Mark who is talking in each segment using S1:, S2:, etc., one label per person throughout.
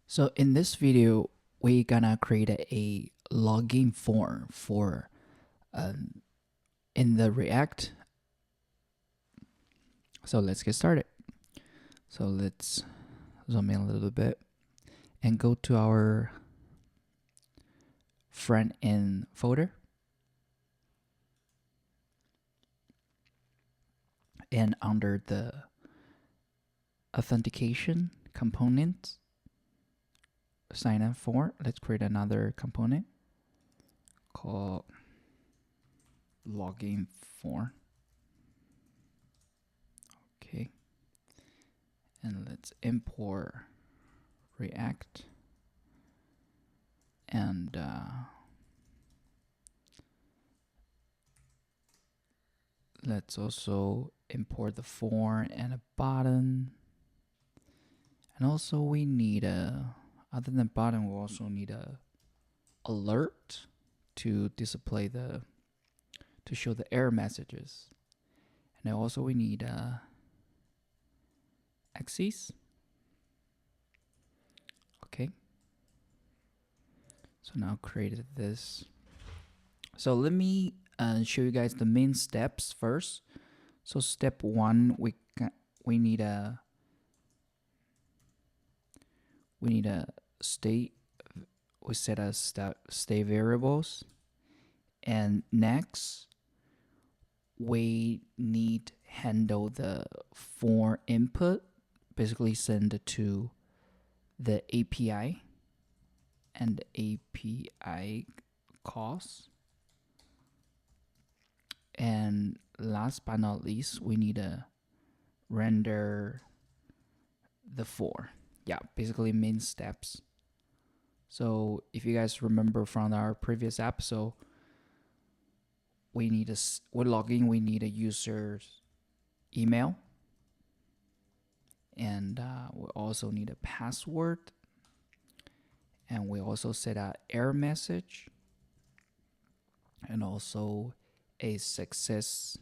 S1: So in this video, we're gonna create a login form for in the React. So let's get started. So let's zoom in a little bit and go to our front end folder. And under the authentication component, sign up form, let's create another component called login form. Okay. And let's import React and let's also import the form and a button. And also we need other than button, we also need a alert to display to show the error messages. And also we need Axios. Okay. So now created this. So let me show you guys the main steps first. So step one, we need a state. We set a state variables, and next we need handle the form input, basically send it to the API and API calls. And last but not least, we need to render the form. Yeah, basically main steps. So if you guys remember from our previous episode, we need we're logging, we need a user's email, and we also need a password, and we also set an error message, and also a success.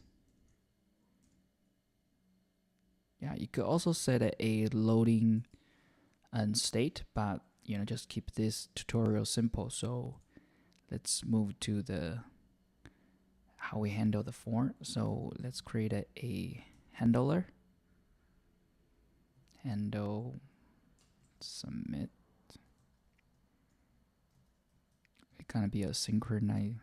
S1: Yeah, you could also set a loading and state, but just keep this tutorial simple. So let's move to the how we handle the form. So let's create a handler. Handle submit. It kind of be a synchronized.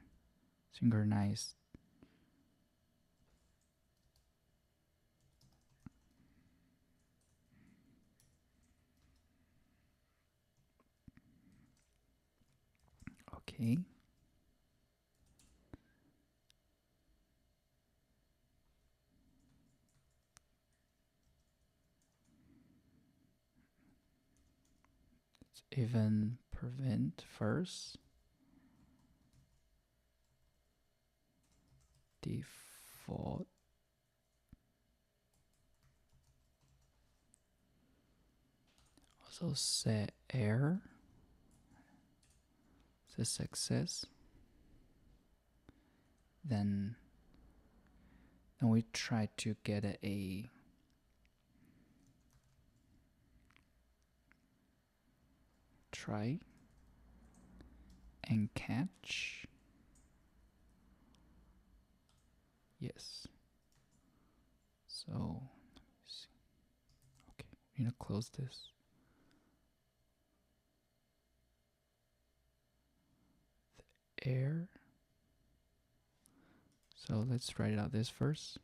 S1: Okay. Let's even prevent first. Default. Also set error. Set success. Then we try to get a try and catch. Yes. So let me see. Okay, we need to close this. The error. So let's write out this first.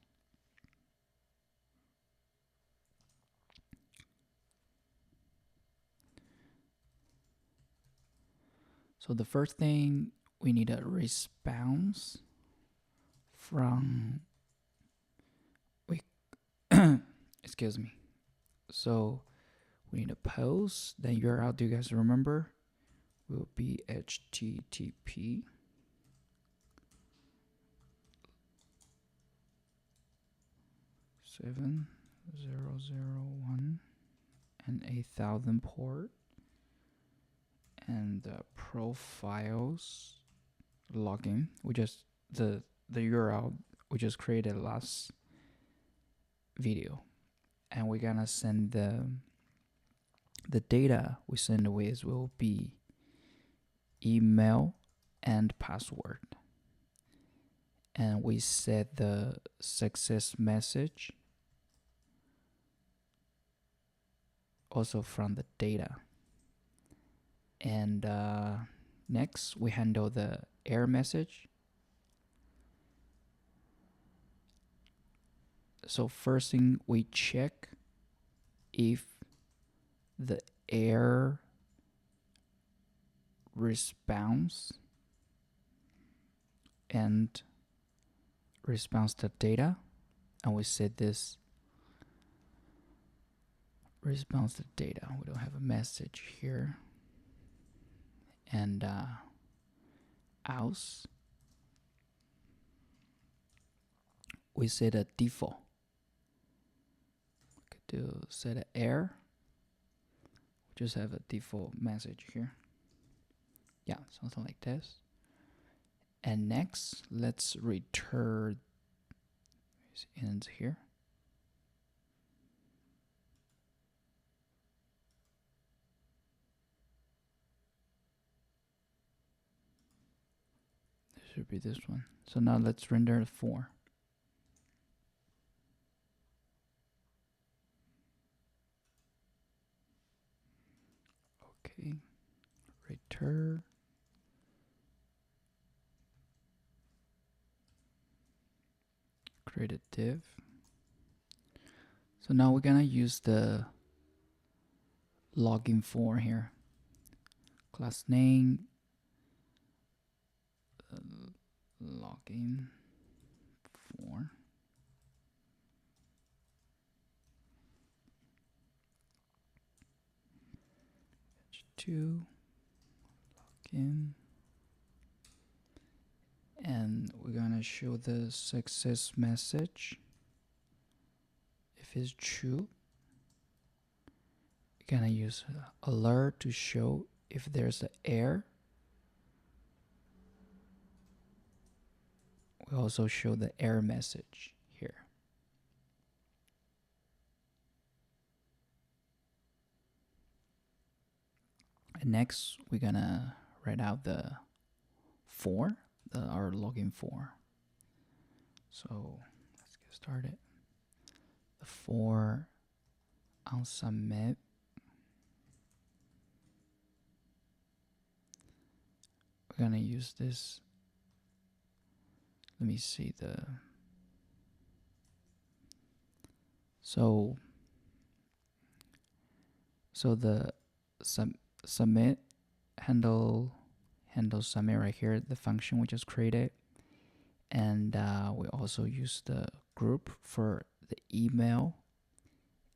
S1: So the first thing, we need a response from excuse me. So we need a post, then URL, do you guys remember? Will be HTTP /7/0/0/1 and 8000 port, and the profiles login. We just the URL we just created last video, and we're gonna send the the data we send with will be email and password. And we set the success message also from the data. And next, we handle the error message. So first thing, we check if the error response and response to data, and we set this response to data. We don't have a message here. And else we set a default. We could do set an error. We just have a default message here. Yeah, something like this. And next, let's return ends here. This should be this one. So now let's render 4. Okay, return. Create a div. So now we're gonna use the login form here. Class name, login form. H2 login. And we're gonna show the success message. If it's true, we're gonna use alert to show if there's an error. We also show the error message here. And next, we're gonna write out the for our login for. So let's get started. The for on submit. We're gonna use this. Let me see the. So the submit handle submit right here, the function we just created. And we also use the group for the email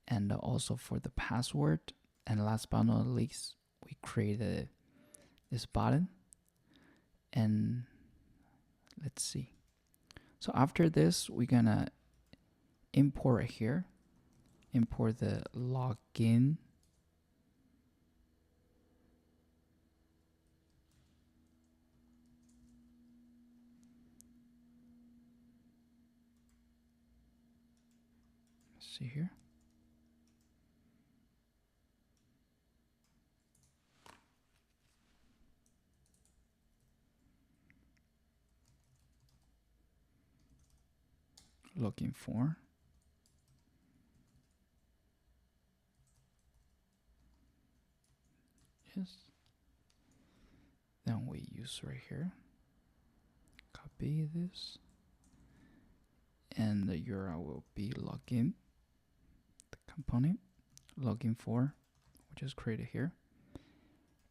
S1: and also for the password. And last but not least, we created this button. And let's see. So after this, we're gonna import here, import the login. See here. Looking for. Yes. Then we use right here. Copy this. And the URL will be login. The component login for, which is created here.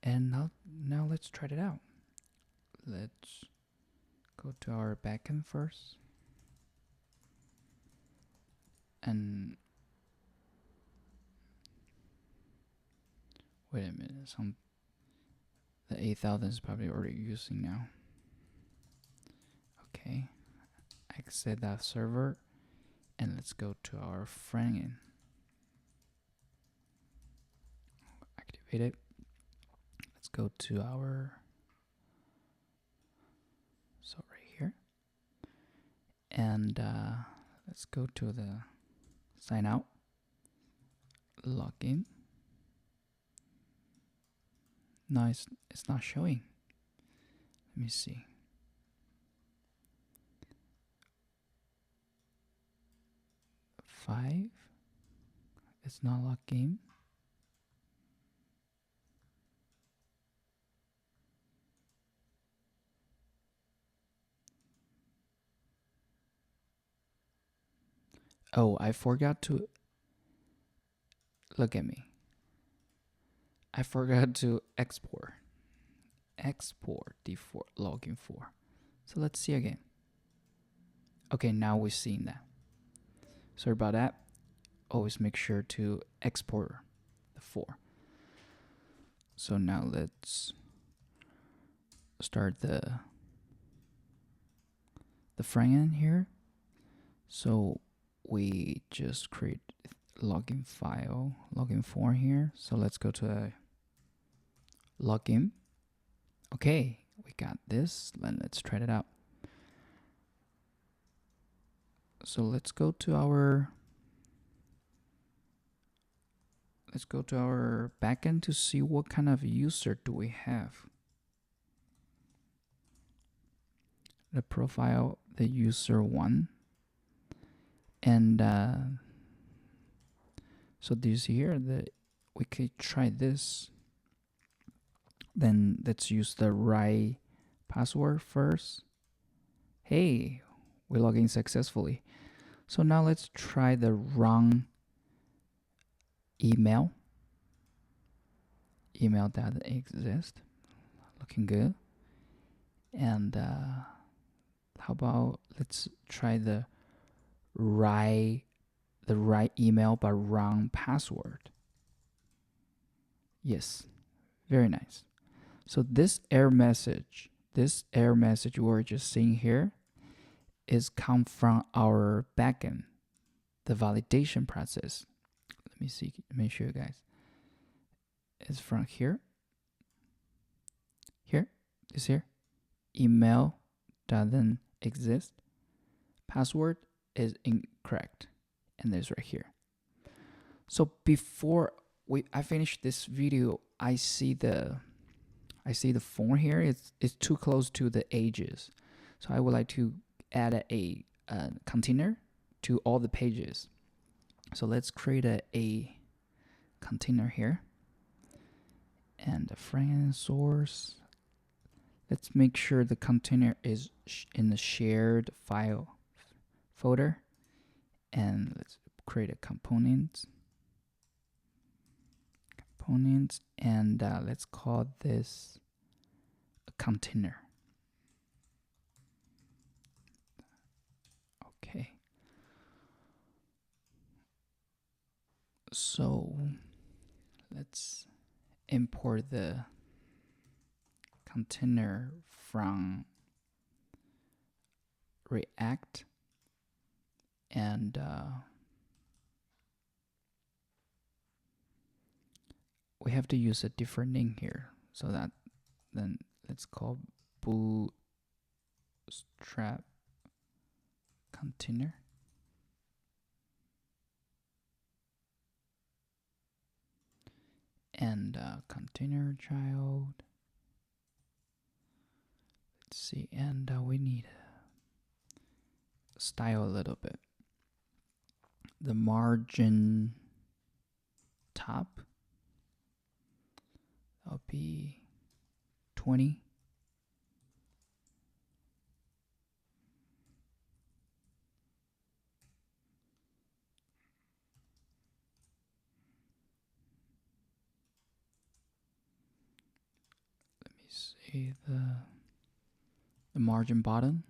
S1: And now let's try it out. Let's go to our backend first. And wait a minute, the 8000 is probably already using now. Okay, exit that server, and let's go to our front end. Activate it. Let's go to our right here, and let's go to the sign out, login. No, it's not showing. Let me see. Five. It's not locked in. Oh, I forgot to look at me. I forgot to export default login for. So let's see again. Okay, now we're seeing that. Sorry about that. Always make sure to export the 4. So now let's start the front end here. So we just create login file, login form here. So let's go to login. Okay, we got this. Then let's try it out. So let's go to our backend to see what kind of user do we have. The profile, the user 1. And so do you see here that we could try this. Then let's use the right password first. Hey, we log in successfully. So now let's try the wrong email. Email that exists. Looking good. And how about let's try the right email but wrong password. Yes, very nice. So this error message we're just seeing here is come from our backend, the validation process. Let me see, let me show you guys. It's from here. Here, this here. Email doesn't exist. Password is incorrect. And there's right here. So before I finish this video, I see the form here. It's too close to the edges. So I would like to add a container to all the pages. So let's create a container here. And the front source. Let's make sure the container is in the shared file folder. And let's create a component. And let's call this a container. Okay. So let's import the container from React. And we have to use a different name here. So that then let's call Bootstrap container. And container child. Let's see, and we need style a little bit. The margin top, that'll be 20. Let me see the margin bottom,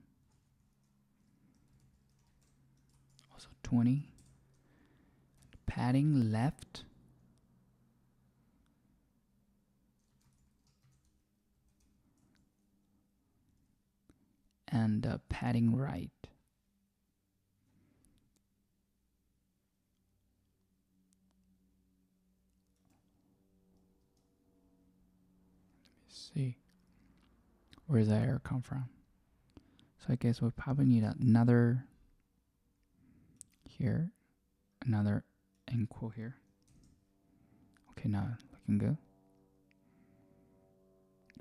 S1: also 20. Padding left. And padding right. Let me see. Where does that error come from? So I guess we'll probably need another here, another end quote here. Okay, now looking good.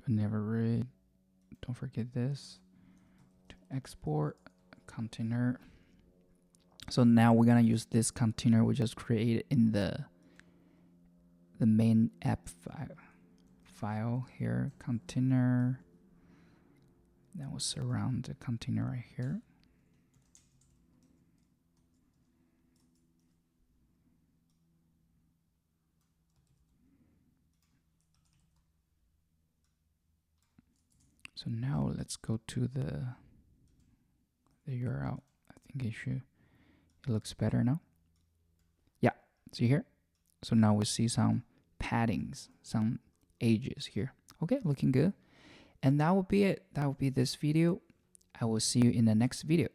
S1: never read. Don't forget this. To export container. So now we're gonna use this container we just created in the main app file here. Container. That will surround the container right here. So now let's go to the URL. I think it looks better now. Yeah, see here? So now we see some paddings, some edges here. Okay, looking good. And that will be it. That will be this video. I will see you in the next video.